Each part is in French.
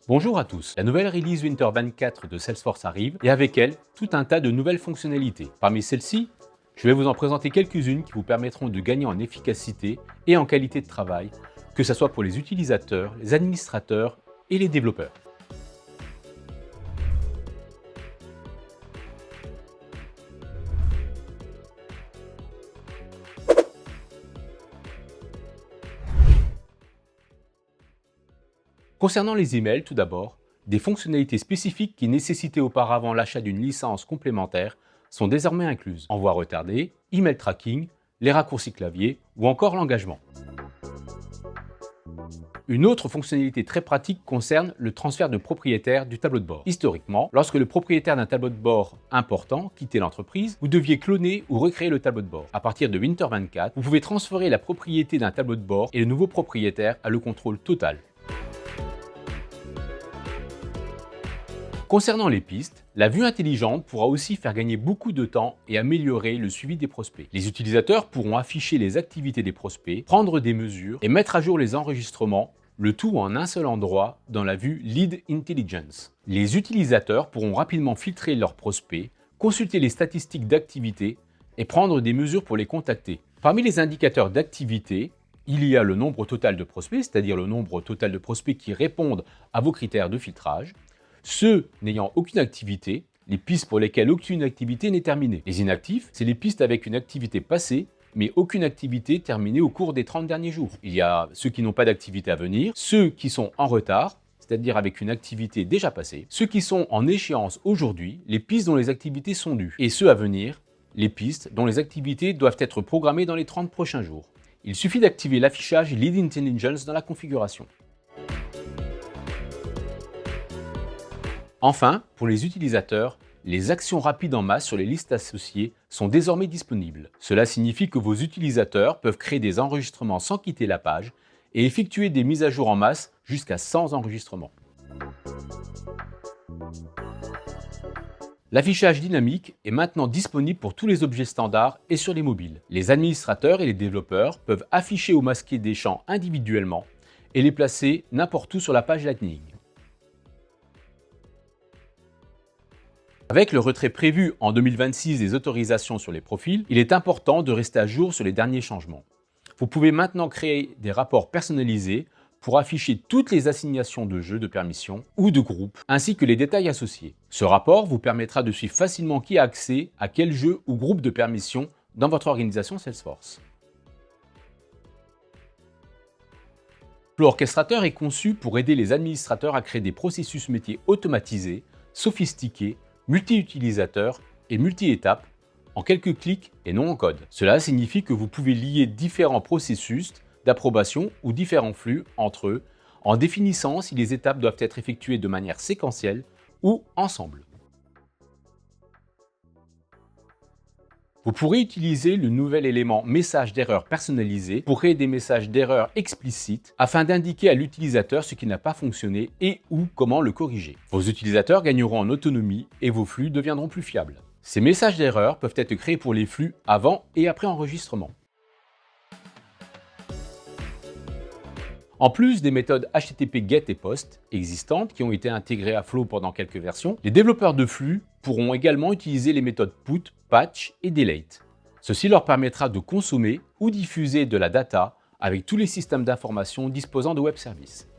Bonjour à tous, la nouvelle release Winter 24 de Salesforce arrive et avec elle, tout un tas de nouvelles fonctionnalités. Parmi celles-ci, je vais vous en présenter quelques-unes qui vous permettront de gagner en efficacité et en qualité de travail, que ce soit pour les utilisateurs, les administrateurs et les développeurs. Concernant les emails, tout d'abord, des fonctionnalités spécifiques qui nécessitaient auparavant l'achat d'une licence complémentaire sont désormais incluses. Envoi retardé, email tracking, les raccourcis clavier ou encore l'engagement. Une autre fonctionnalité très pratique concerne le transfert de propriétaire du tableau de bord. Historiquement, lorsque le propriétaire d'un tableau de bord important quittait l'entreprise, vous deviez cloner ou recréer le tableau de bord. À partir de Winter 24, vous pouvez transférer la propriété d'un tableau de bord et le nouveau propriétaire a le contrôle total. Concernant les pistes, la vue intelligente pourra aussi faire gagner beaucoup de temps et améliorer le suivi des prospects. Les utilisateurs pourront afficher les activités des prospects, prendre des mesures et mettre à jour les enregistrements, le tout en un seul endroit dans la vue Lead Intelligence. Les utilisateurs pourront rapidement filtrer leurs prospects, consulter les statistiques d'activité et prendre des mesures pour les contacter. Parmi les indicateurs d'activité, il y a le nombre total de prospects, c'est-à-dire le nombre total de prospects qui répondent à vos critères de filtrage. Ceux n'ayant aucune activité, les pistes pour lesquelles aucune activité n'est terminée. Les inactifs, c'est les pistes avec une activité passée, mais aucune activité terminée au cours des 30 derniers jours. Il y a ceux qui n'ont pas d'activité à venir, ceux qui sont en retard, c'est-à-dire avec une activité déjà passée, ceux qui sont en échéance aujourd'hui, les pistes dont les activités sont dues, et ceux à venir, les pistes dont les activités doivent être programmées dans les 30 prochains jours. Il suffit d'activer l'affichage Lead Intelligence dans la configuration. Enfin, pour les utilisateurs, les actions rapides en masse sur les listes associées sont désormais disponibles. Cela signifie que vos utilisateurs peuvent créer des enregistrements sans quitter la page et effectuer des mises à jour en masse jusqu'à 100 enregistrements. L'affichage dynamique est maintenant disponible pour tous les objets standards et sur les mobiles. Les administrateurs et les développeurs peuvent afficher ou masquer des champs individuellement et les placer n'importe où sur la page Lightning. Avec le retrait prévu en 2026 des autorisations sur les profils, il est important de rester à jour sur les derniers changements. Vous pouvez maintenant créer des rapports personnalisés pour afficher toutes les assignations de jeux de permission ou de groupe, ainsi que les détails associés. Ce rapport vous permettra de suivre facilement qui a accès à quel jeu ou groupe de permission dans votre organisation Salesforce. Flow Orchestrator est conçu pour aider les administrateurs à créer des processus métiers automatisés, sophistiqués, multi-utilisateurs et multi-étapes en quelques clics et non en code. Cela signifie que vous pouvez lier différents processus d'approbation ou différents flux entre eux en définissant si les étapes doivent être effectuées de manière séquentielle ou ensemble. Vous pourrez utiliser le nouvel élément message d'erreur personnalisé pour créer des messages d'erreur explicites afin d'indiquer à l'utilisateur ce qui n'a pas fonctionné et ou comment le corriger. Vos utilisateurs gagneront en autonomie et vos flux deviendront plus fiables. Ces messages d'erreur peuvent être créés pour les flux avant et après enregistrement. En plus des méthodes HTTP GET et POST existantes qui ont été intégrées à Flow pendant quelques versions, les développeurs de flux pourront également utiliser les méthodes PUT, PATCH et DELETE. Ceci leur permettra de consommer ou diffuser de la data avec tous les systèmes d'information disposant de web services.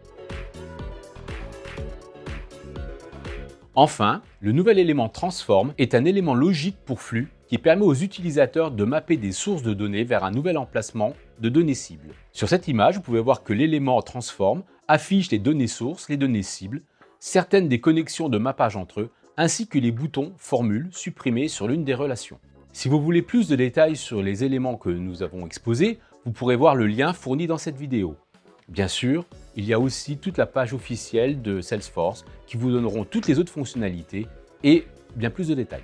Enfin, le nouvel élément Transform est un élément logique pour flux qui permet aux utilisateurs de mapper des sources de données vers un nouvel emplacement de données cibles. Sur cette image, vous pouvez voir que l'élément Transform affiche les données sources, les données cibles, certaines des connexions de mappage entre eux, ainsi que les boutons Formules supprimés sur l'une des relations. Si vous voulez plus de détails sur les éléments que nous avons exposés, vous pourrez voir le lien fourni dans cette vidéo. Bien sûr, il y a aussi toute la page officielle de Salesforce qui vous donneront toutes les autres fonctionnalités et bien plus de détails.